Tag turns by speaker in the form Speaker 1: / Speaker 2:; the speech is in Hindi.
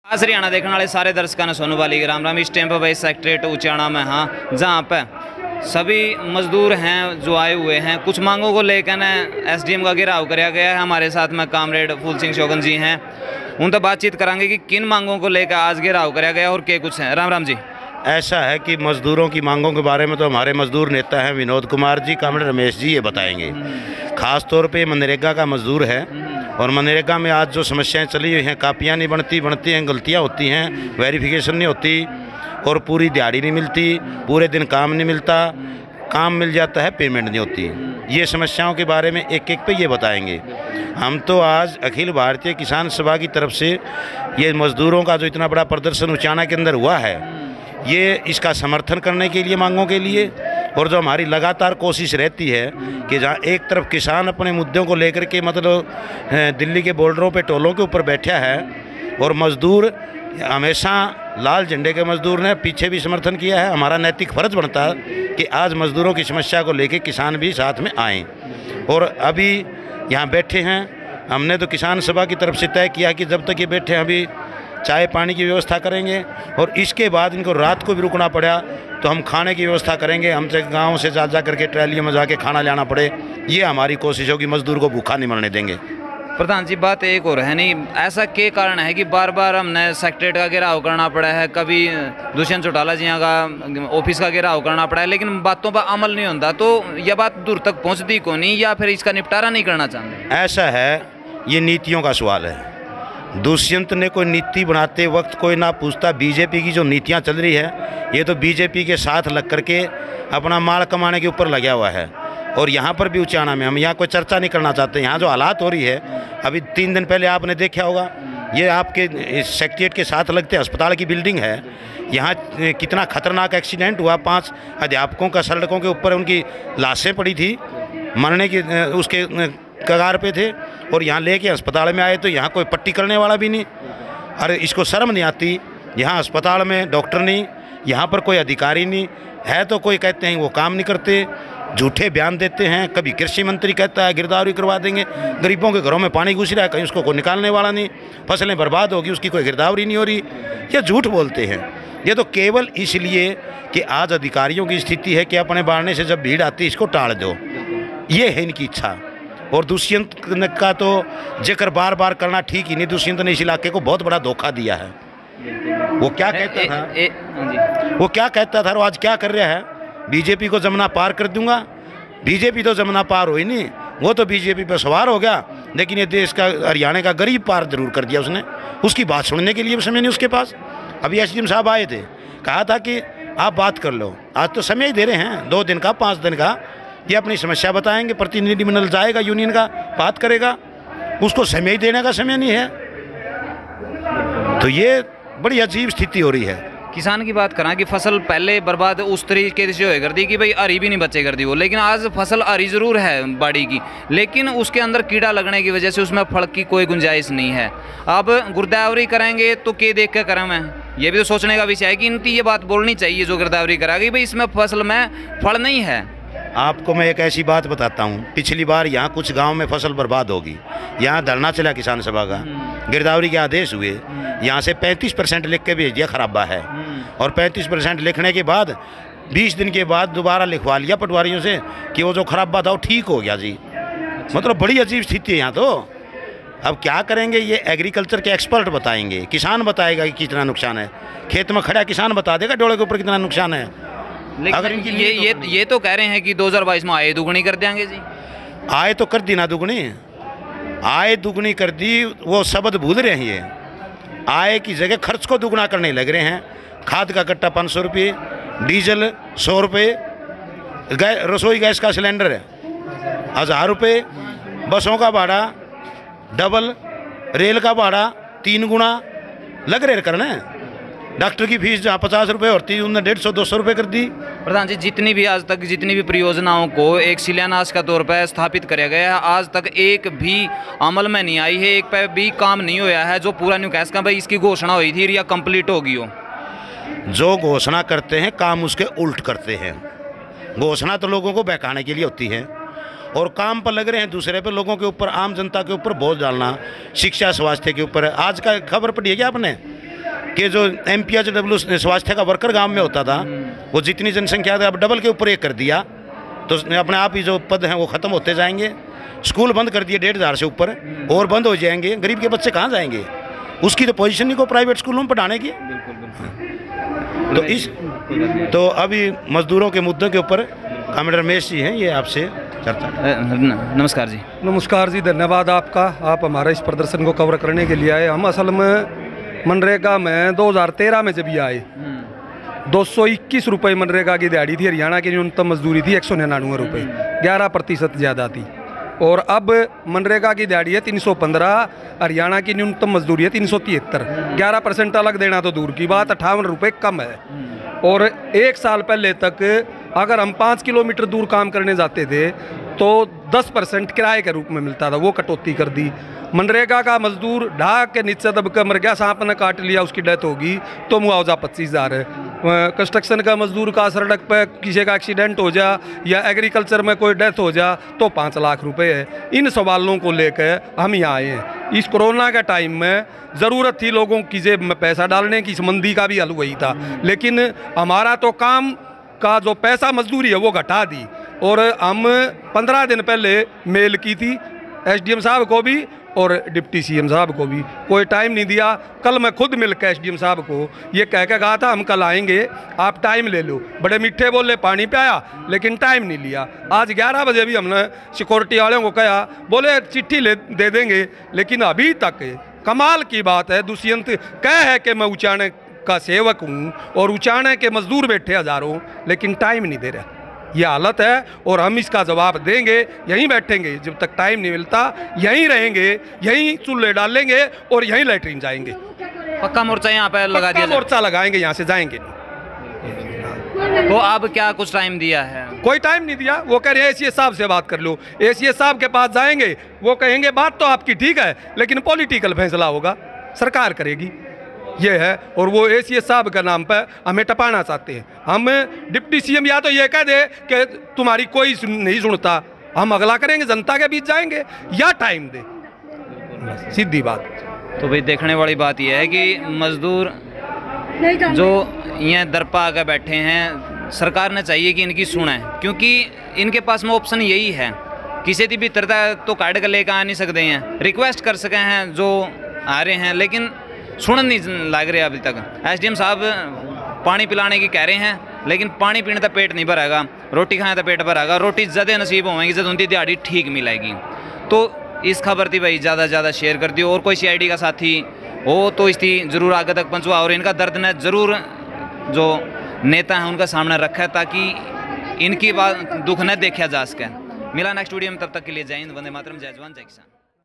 Speaker 1: आज हरियाणा देखने वाले सारे दर्शकों ने सोनू वाली राम राम। इस टाइम पर भाई सेक्रेटरीट उचाना में हाँ, जहाँ पर सभी मजदूर हैं जो आए हुए हैं। कुछ मांगों को लेकर ना एसडीएम का घेराव किया गया है। हमारे साथ में कामरेड फूल सिंह शोगन जी हैं, उनसे बातचीत कराएंगे कि किन मांगों को लेकर आज घेराव किया गया और क्या कुछ है। राम राम जी।
Speaker 2: ऐसा है कि मज़दूरों की मांगों के बारे में तो हमारे मज़दूर नेता हैं विनोद कुमार जी, कामरेड रमेश जी ये बताएंगे। ख़ास तौर पे मनरेगा का मज़दूर है और मनरेगा में आज जो समस्याएं चली हुई हैं, कापियाँ नहीं बनती हैं, गलतियां होती हैं, वेरिफिकेशन नहीं होती और पूरी दिहाड़ी नहीं मिलती, पूरे दिन काम नहीं मिलता, काम मिल जाता है पेमेंट नहीं होती। ये समस्याओं के बारे में एक एक पे ये बताएंगे। हम तो आज अखिल भारतीय किसान सभा की तरफ से ये मज़दूरों का जो इतना बड़ा प्रदर्शन उचाना के अंदर हुआ है, ये इसका समर्थन करने के लिए, मांगों के लिए, और जो हमारी लगातार कोशिश रहती है कि जहाँ एक तरफ किसान अपने मुद्दों को लेकर के मतलब दिल्ली के बॉर्डरों पे टोलों के ऊपर बैठा है और मज़दूर हमेशा लाल झंडे के मज़दूर ने पीछे भी समर्थन किया है। हमारा नैतिक फ़र्ज बनता है कि आज मज़दूरों की समस्या को लेकर किसान भी साथ में आएँ। और अभी यहाँ बैठे हैं, हमने तो किसान सभा की तरफ से तय किया कि जब तक ये बैठे हैं अभी चाय पानी की व्यवस्था करेंगे और इसके बाद इनको रात को भी रुकना पड़ा तो हम खाने की व्यवस्था करेंगे। हमसे गांव से जा करके ट्रैलियों में जाके खाना लाना पड़े, ये हमारी कोशिश होगी। मजदूर को भूखा नहीं मरने देंगे।
Speaker 1: प्रधान जी, बात एक और है नहीं, ऐसा क्या कारण है कि बार बार हमने सेक्रेटरीट का घेराव करना पड़ा है, कभी दुष्यंत चौटाला जी का ऑफिस का घेराव करना पड़ा है, लेकिन बातों पर अमल नहीं होता। तो यह बात दूर तक पहुँचती को नहीं, या फिर इसका निपटारा नहीं करना चाहते?
Speaker 2: ऐसा है, ये नीतियों का सवाल है। दुष्यंत ने कोई नीति बनाते वक्त कोई ना पूछता। बीजेपी की जो नीतियां चल रही है, ये तो बीजेपी के साथ लग करके अपना माल कमाने के ऊपर लगा हुआ है। और यहाँ पर भी उचाना में हम यहाँ कोई चर्चा नहीं करना चाहते। यहाँ जो हालात हो रही है, अभी 3 दिन पहले आपने देखा होगा, ये आपके सेक्रेटरीट के साथ लगते अस्पताल की बिल्डिंग है। यहाँ कितना खतरनाक एक्सीडेंट हुआ, 5 अध्यापकों का सड़कों के ऊपर उनकी लाशें पड़ी थी, मरने की उसके कगार पे थे, और यहाँ लेके अस्पताल में आए तो यहाँ कोई पट्टी करने वाला भी नहीं। अरे इसको शर्म नहीं आती? यहाँ अस्पताल में डॉक्टर नहीं, यहाँ पर कोई अधिकारी नहीं है, तो कोई कहते हैं वो काम नहीं करते, झूठे बयान देते हैं। कभी कृषि मंत्री कहता है गिरदावरी करवा देंगे, गरीबों के घरों में पानी घुस रहा है, कहीं उसको कोई निकालने वाला नहीं, फसलें बर्बाद होगी, उसकी कोई गिरदावरी नहीं हो रही। ये झूठ बोलते हैं। ये तो केवल इसलिए कि आज अधिकारियों की स्थिति है कि अपने बाढ़ने से जब भीड़ आती है इसको टाल दो, ये है इनकी इच्छा। और दुष्यंत का तो जिक्र बार बार करना ठीक ही नहीं। दुष्यंत ने इस इलाके को बहुत बड़ा धोखा दिया है। वो क्या कहता था, वो क्या कहता था और आज क्या कर रहा है? बीजेपी को जमुना पार कर दूंगा। बीजेपी तो जमुना पार हो ही नहीं, वो तो बीजेपी पर सवार हो गया, लेकिन ये देश का, हरियाणा का गरीब पार जरूर कर दिया उसने। उसकी बात सुनने के लिए समय नहीं उसके पास। अभी एसडीएम साहब आए थे, कहा था कि आप बात कर लो। आज तो समय ही दे रहे हैं, 2 दिन का, 5 दिन का। ये अपनी समस्या बताएंगे, प्रतिनिधिमंडल जाएगा यूनियन का, बात करेगा, उसको समय ही देने का समय नहीं है। तो ये बड़ी अजीब स्थिति हो रही है।
Speaker 1: किसान की बात करा कि फसल पहले बर्बाद उस तरीके से हो कर दी कि भाई हरी भी नहीं बचे कर दी वो, लेकिन आज फसल हरी जरूर है बाड़ी की, लेकिन उसके अंदर कीड़ा लगने की वजह से उसमें फल की कोई गुंजाइश नहीं है। अब गिरदावरी करेंगे तो क्या देख कर करें? मैं ये भी तो सोचने का विषय है कि इनकी ये बात बोलनी चाहिए जो गिरदावरी कराएगी, भाई इसमें फसल में फल नहीं है।
Speaker 2: आपको मैं एक ऐसी बात बताता हूँ, पिछली बार यहाँ कुछ गांव में फसल बर्बाद होगी, यहाँ धरना चला किसान सभा का, गिरदावरी के आदेश हुए, यहाँ से 35% लिख के भेज दिया खराबा है, और 35% लिखने के बाद 20 दिन के बाद दोबारा लिखवा लिया पटवारियों से कि वो जो खराबा था वो ठीक हो गया जी। मतलब बड़ी अजीब स्थिति है यहाँ तो। अब क्या करेंगे, ये एग्रीकल्चर के एक्सपर्ट बताएंगे, किसान बताएगा कि कितना नुकसान है। खेत में खड़ा किसान बता देगा डोले के ऊपर कितना नुकसान है।
Speaker 1: अगर ये तो कह रहे हैं कि 2022 में आय दुगनी कर देंगे जी।
Speaker 2: आय तो कर दी ना दुगनी, आय दुगनी कर दी, वो शब्द भूल रहे हैं। आय की जगह खर्च को दुगना करने लग रहे हैं। खाद का कट्टा 500 रुपये, डीजल 100 रुपये, रसोई गैस का सिलेंडर 1000 रुपये, बसों का भाड़ा डबल, रेल का भाड़ा 3 गुना लग रहे करना। डॉक्टर की फीस जहाँ 50 रुपये होती उन्होंने 150-200 रुपये कर दी।
Speaker 1: प्रधान जी, जितनी भी आज तक जितनी भी परियोजनाओं को एक शिलान्यास का तौर पर स्थापित किया गया है, आज तक एक भी अमल में नहीं आई है, एक पे भी काम नहीं होया है। जो पूरा न्यू कैस का भाई इसकी घोषणा हुई थी या कंप्लीट होगी हो,
Speaker 2: जो घोषणा करते हैं काम उसके उल्ट करते हैं। घोषणा तो लोगों को बहकाने के लिए होती है और काम पर लग रहे हैं दूसरे पे, लोगों के ऊपर, आम जनता के ऊपर बोझ डालना, शिक्षा स्वास्थ्य के ऊपर। आज का खबर पढ़ी है क्या आपने? कि जो MPHW स्वास्थ्य का वर्कर गांव में होता था, वो जितनी जनसंख्या थी अब डबल के ऊपर एक कर दिया, तो अपने आप ही जो पद हैं वो ख़त्म होते जाएंगे। स्कूल बंद कर दिए 1,500 से ऊपर, और बंद हो जाएंगे। गरीब के बच्चे कहाँ जाएंगे? उसकी तो पोजीशन नहीं को प्राइवेट स्कूलों में पढ़ाने की। तो अभी मजदूरों के मुद्दों के ऊपर कॉमरेड रमेश जी हैं, ये आपसे चर्चा।
Speaker 1: नमस्कार जी।
Speaker 3: नमस्कार जी, धन्यवाद आपका, आप हमारे इस प्रदर्शन को कवर करने के लिए आए। हम असल में मनरेगा में 2013 में जब ये आए 221 रुपये मनरेगा की दिहाड़ी थी। हरियाणा की न्यूनतम मजदूरी थी 199 रुपये, 11% ज़्यादा थी। और अब मनरेगा की दिहाड़ी है 315, हरियाणा की न्यूनतम मजदूरी है 373, 11% अलग देना तो दूर की बात, 58 रुपये कम है। और एक साल पहले तक अगर हम 5 किलोमीटर दूर काम करने जाते थे तो 10% किराए के रूप में मिलता था, वो कटौती कर दी। मनरेगा का मजदूर ढाक के नीचे दब कर मर गया, सांप ने काट लिया, उसकी डेथ होगी तो मुआवजा 25,000 है। कंस्ट्रक्शन का मजदूर का सड़क पर किसी का एक्सीडेंट हो जा या एग्रीकल्चर में कोई डेथ हो जा तो 5 लाख रुपए है। इन सवालों को लेकर हम यहाँ आए हैं। इस कोरोना के टाइम में ज़रूरत थी लोगों की जेब में पैसा डालने की, इस मंदी का भी हल वही था, लेकिन हमारा तो काम का जो पैसा मजदूरी है वो घटा दी। और हम 15 दिन पहले मेल की थी SDM साहब को भी और डिप्टी CM साहब को भी, कोई टाइम नहीं दिया। कल मैं खुद मिल के SDM साहब को ये कह के कहा था हम कल आएंगे, आप टाइम ले लो। बड़े मीठे बोले, पानी पियाया, लेकिन टाइम नहीं लिया। आज 11 बजे भी हमने सिक्योरिटी वालों को कहा, बोले चिट्ठी दे देंगे, लेकिन अभी तक कमाल की बात है, दुष्यंत कह है कि मैं उचाने का सेवक हूँ और उचाने के मजदूर बैठे हजारों, लेकिन टाइम नहीं दे रहा। ये हालत है और हम इसका जवाब देंगे। यहीं बैठेंगे जब तक टाइम नहीं मिलता, यहीं रहेंगे, यहीं चूल्हे डालेंगे और यहीं लैट्रिन जाएंगे।
Speaker 1: पक्का मोर्चा यहाँ पे लगा दिया,
Speaker 3: मोर्चा लगाएंगे, यहाँ से जाएंगे नहीं।
Speaker 1: तो अब क्या कुछ टाइम दिया है?
Speaker 3: कोई टाइम नहीं दिया। वो कह रहे हैं ACS साहब से बात कर लो, ACS साहब के पास जाएंगे, वो कहेंगे बात तो आपकी ठीक है लेकिन पॉलिटिकल फैसला होगा, सरकार करेगी, ये है। और वो ACS साहब का नाम पर हमें टपाना चाहते हैं। हम डिप्टी CM या तो ये कह दे कि तुम्हारी कोई नहीं सुनता, हम अगला करेंगे, जनता के बीच जाएंगे, या टाइम दे, सीधी बात।
Speaker 1: तो भाई देखने वाली बात यह है कि मजदूर जो यहाँ दरपा आकर बैठे हैं, सरकार ने चाहिए कि इनकी सुने, क्योंकि इनके पास में ऑप्शन यही है, किसी की भी तरह तो काट कर लेकर आ नहीं सकते हैं, रिक्वेस्ट कर सके हैं जो आ रहे हैं, लेकिन सुन नहीं लग रहे अभी तक। SDM साहब पानी पिलाने की कह रहे हैं, लेकिन पानी पीने तो पेट नहीं भरेगा, रोटी खाने तो पेट भरेगा। रोटी ज़्यादा नसीब होएगी जब उनकी दिहाड़ी ठीक मिलेगी। तो इस खबर थी भाई, ज़्यादा से ज़्यादा शेयर कर दियो, और कोई CID का साथी हो तो इसकी ज़रूर आगे तक पहुँचवा और इनका दर्द ने ज़रूर जो नेता हैं उनका सामने रखा है, ताकि इनकी बात दुख न देखा जा सके। मिला नेक्स्ट वीडियो में, तब तक के लिए जय हिंद, वंदे मातरम, जय जवान जय किसान।